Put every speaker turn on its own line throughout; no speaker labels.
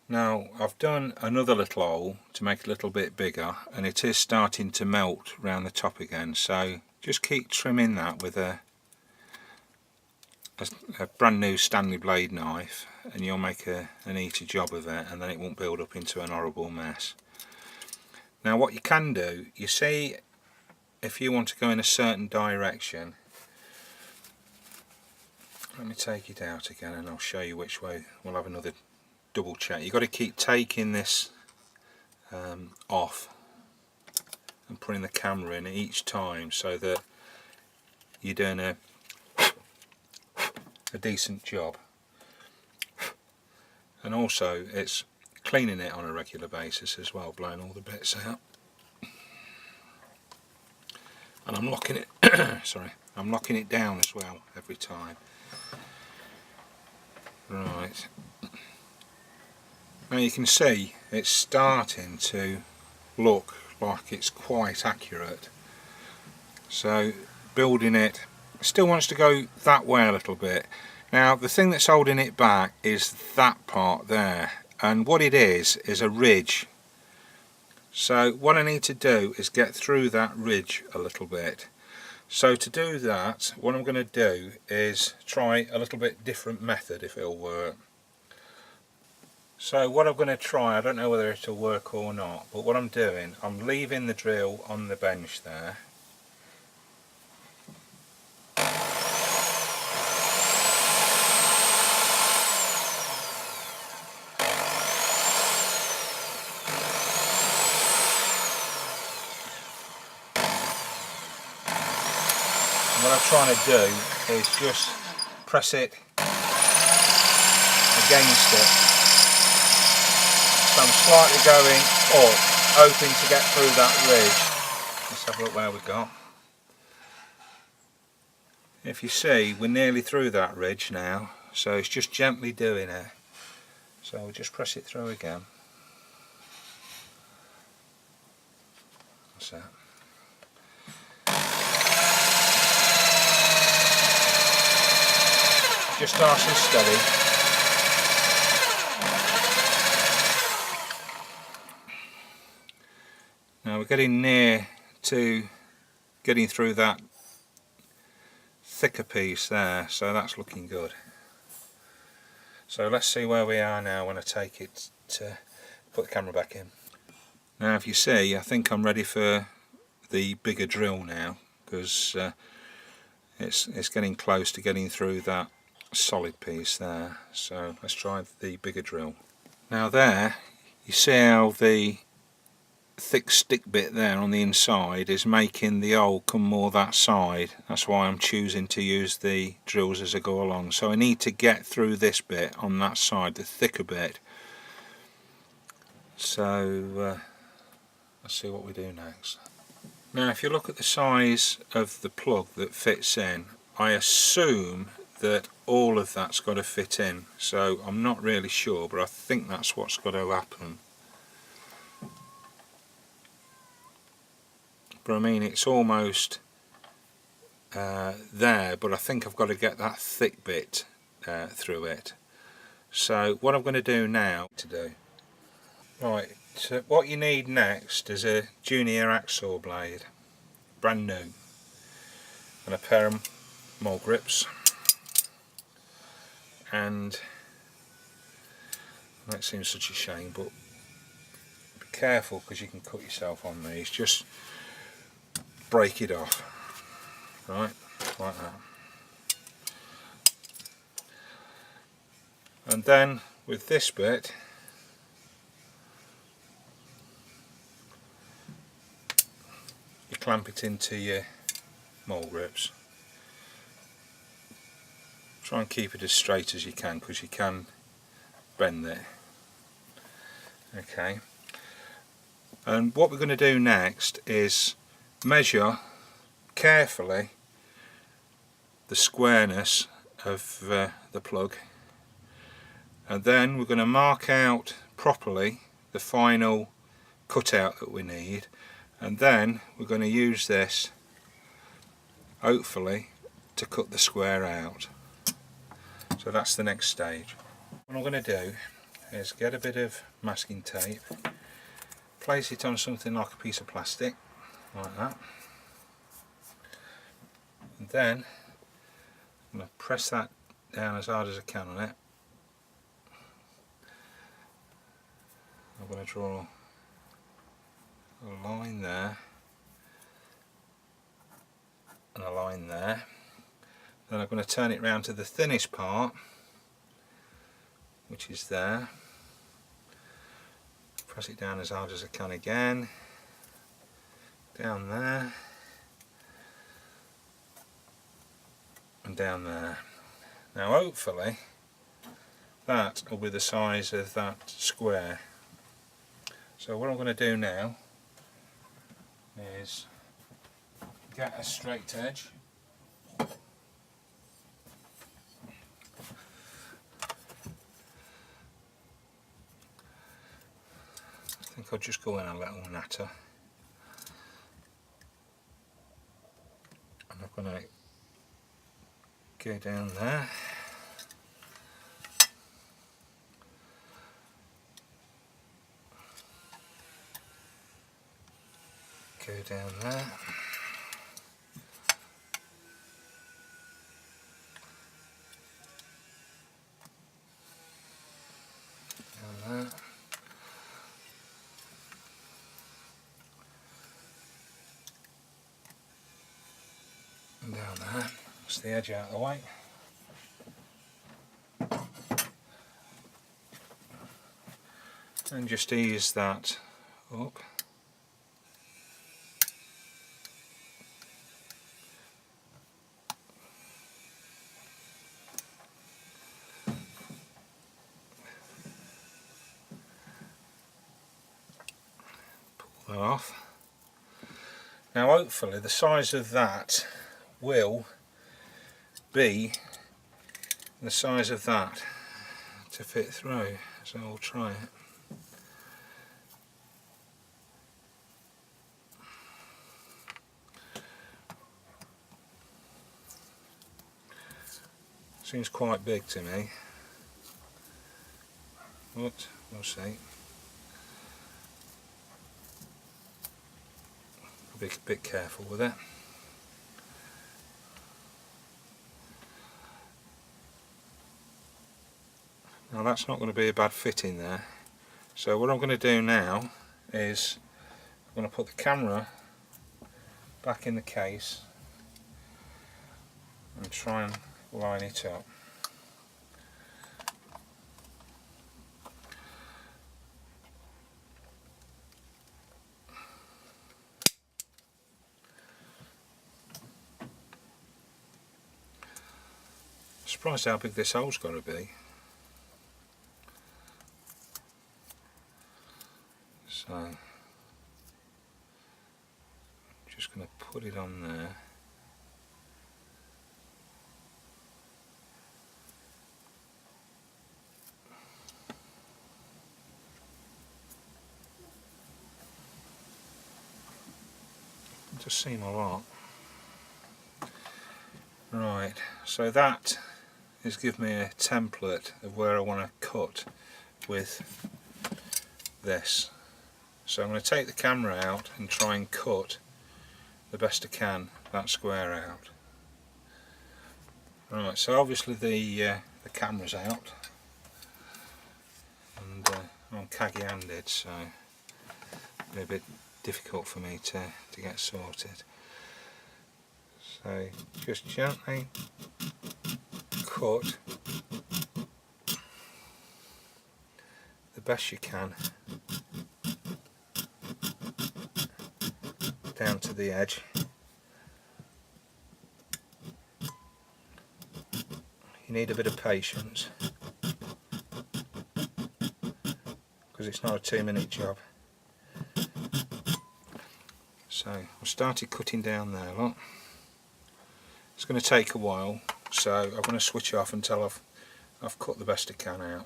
Now I've done another little hole to make it a little bit bigger, and it is starting to melt around the top again, so just keep trimming that with a brand new Stanley blade knife, and you'll make an easy job of it, and then it won't build up into an horrible mess. Now what you can do, you see, if you want to go in a certain direction, let me take it out again and I'll show you which way. We'll have another double check. You've got to keep taking this off and putting the camera in each time so that you're doing a decent job, and also it's cleaning it on a regular basis as well, blowing all the bits out. And I'm locking it sorry, I'm locking it down as well every time. Right, now you can see it's starting to look like it's quite accurate, so building it still wants to go that way a little bit. Now the thing that's holding it back is that part there, and what it is a ridge. So what I need to do is get through that ridge a little bit. So to do that, what I'm going to do is try a little bit different method, if it'll work. So what I'm going to try, I don't know whether it'll work or not, but what I'm doing, I'm leaving the drill on the bench there. What I'm trying to do is just press it against it. So I'm slightly going up, hoping to get through that ridge. Let's have a look where we got. If you see, we're nearly through that ridge now, so it's just gently doing it. So we'll just press it through again. That's that. Just nice and steady. Now we're getting near to getting through that thicker piece there, so that's looking good. So let's see where we are now when I take it to put the camera back in. Now if you see, I think I'm ready for the bigger drill now, because it's getting close to getting through that solid piece there. So let's try the bigger drill. Now there you see how the thick stick bit there on the inside is making the hole come more that side. That's why I'm choosing to use the drills as I go along. So I need to get through this bit on that side, the thicker bit. So let's see what we do next. Now if you look at the size of the plug that fits in, I assume that all of that's got to fit in, so I'm not really sure, but I think that's what's got to happen. But I mean, it's almost there, but I think I've got to get that thick bit through it. So what I'm going to do now right, so what you need next is a junior hacksaw blade, brand new, and a pair of mole grips. And that seems such a shame, but be careful because you can cut yourself on these. Just break it off, right, like that. And then with this bit, you clamp it into your mole grips. Try and keep it as straight as you can, because you can bend it. Okay. And what we're going to do next is measure carefully the squareness of the plug, and then we're going to mark out properly the final cutout that we need, and then we're going to use this hopefully to cut the square out. So that's the next stage. What I'm going to do is get a bit of masking tape, place it on something like a piece of plastic, like that, and then I'm going to press that down as hard as I can on it. I'm going to draw a line there and a line there. Then I'm going to turn it round to the thinnest part, which is there. Press it down as hard as I can again, down there and down there. Now hopefully that will be the size of that square. So what I'm going to do now is get a straight edge. I think I'll just go in a little natter. And I'm going to go down there. Go down there. Down there. And down there. That's the edge out of the way. And just ease that up. Pull that off. Now hopefully the size of that will be the size of that to fit through, so we'll try it. Seems quite big to me, but we'll see. I'll be a bit careful with it. Now that's not going to be a bad fit in there. So what I'm going to do now is I'm going to put the camera back in the case and try and line it up. Surprised how big this hole's got to be. So I'm just going to put it on there. It does seem a lot. Right, so that is give me a template of where I want to cut with this. So I'm going to take the camera out and try and cut the best I can that square out. Right, so obviously the camera's out and I'm caggy handed, so it'll be a bit difficult for me to get sorted. So just gently cut the best you can down to the edge. You need a bit of patience because it's not a 2-minute job. So I started cutting down there, look. It's going to take a while, so I'm going to switch off until I've cut the best I can out.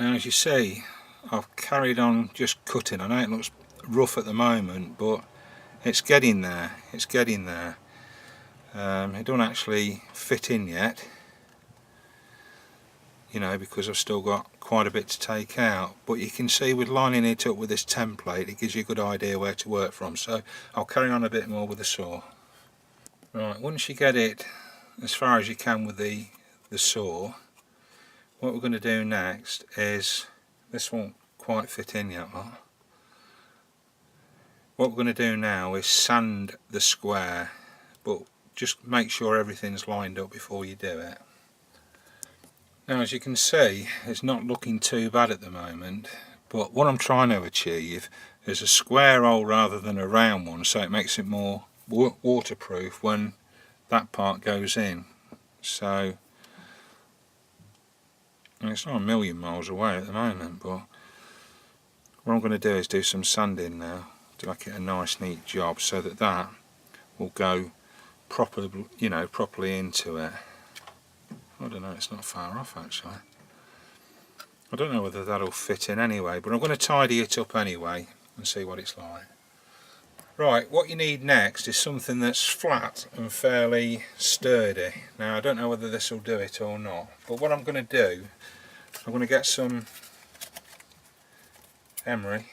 Now as you see, I've carried on just cutting. I know it looks rough at the moment, but it's getting there. It's getting there. It don't actually fit in yet. you know, because I've still got quite a bit to take out, but you can see with lining it up with this template it gives you a good idea where to work from. So I'll carry on a bit more with the saw. Right, once you get it as far as you can with the saw, what we're going to do next is, this won't quite fit in yet, what we're going to do now is sand the square, but just make sure everything's lined up before you do it. Now, as you can see, it's not looking too bad at the moment, but what I'm trying to achieve is a square hole rather than a round one, so it makes it more waterproof when that part goes in. So it's not a million miles away at the moment, but what I'm going to do is do some sanding now to make it a nice neat job, so that that will go properly, you know, properly into it. I don't know, it's not far off actually. I don't know whether that'll fit in anyway, but I'm going to tidy it up anyway and see what it's like. Right, what you need next is something that's flat and fairly sturdy. Now, I don't know whether this will do it or not, but what I'm going to do, I'm going to get some emery.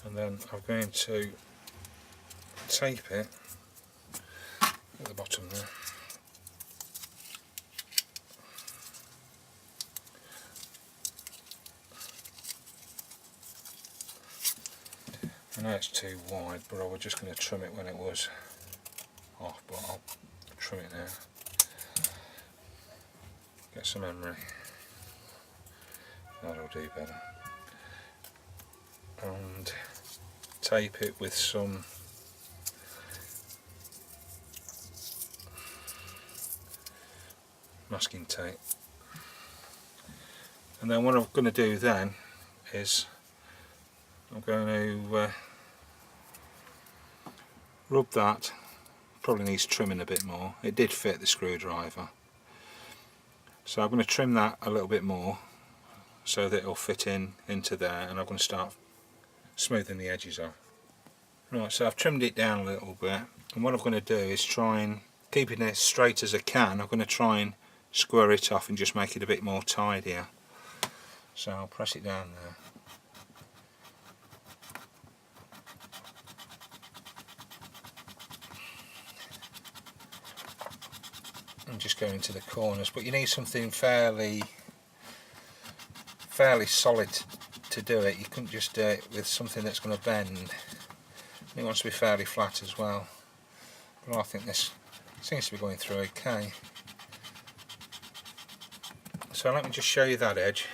And then I'm going to tape it at the bottom there. I know it's too wide, but I was just going to trim it when it was off, but I'll trim it now. Get some emery. That'll do better. And tape it with some masking tape. And then what I'm going to do then is I'm going to rub that. Probably needs trimming a bit more. It did fit the screwdriver, so I'm going to trim that a little bit more so that it'll fit into there, and I'm going to start smoothing the edges off. Right, so I've trimmed it down a little bit, and what I'm going to do is try and, keeping it as straight as I can, I'm going to try and square it off and just make it a bit more tidier. So I'll press it down there. And just go into the corners, but you need something fairly solid to do it. You couldn't just do it with something that's going to bend. It wants to be fairly flat as well, but I think this seems to be going through okay. So let me just show you that edge.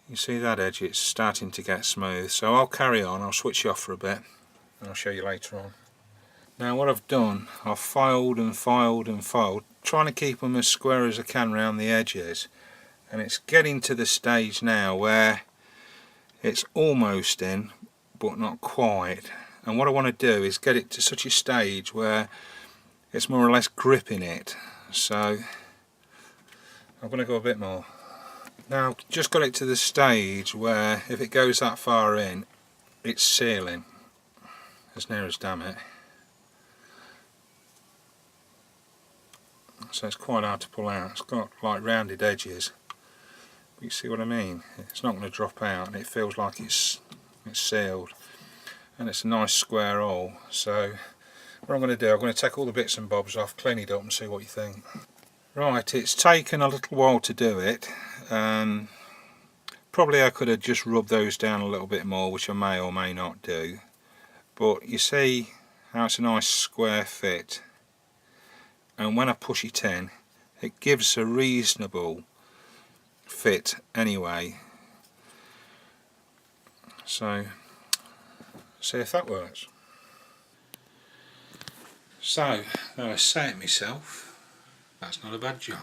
You see that edge, it's starting to get smooth, so I'll carry on, I'll switch you off for a bit and I'll show you later on. Now what I've done, I've filed and filed and filed, trying to keep them as square as I can around the edges, and it's getting to the stage now where it's almost in but not quite, and what I want to do is get it to such a stage where it's more or less gripping it, so I'm going to go a bit more. Now I've just got it to the stage where if it goes that far in, it's sealing, as near as damn it. So it's quite hard to pull out. It's got like rounded edges, but you see what I mean? It's not going to drop out, and it feels like it's sealed, and it's a nice square hole. So what I'm going to do, I'm going to take all the bits and bobs off, clean it up and see what you think. Right, it's taken a little while to do it. Probably I could have just rubbed those down a little bit more, which I may or may not do, but you see how it's a nice square fit, and when I push it in, it gives a reasonable fit anyway. So see if that works. So, though I say it myself, that's not a bad job.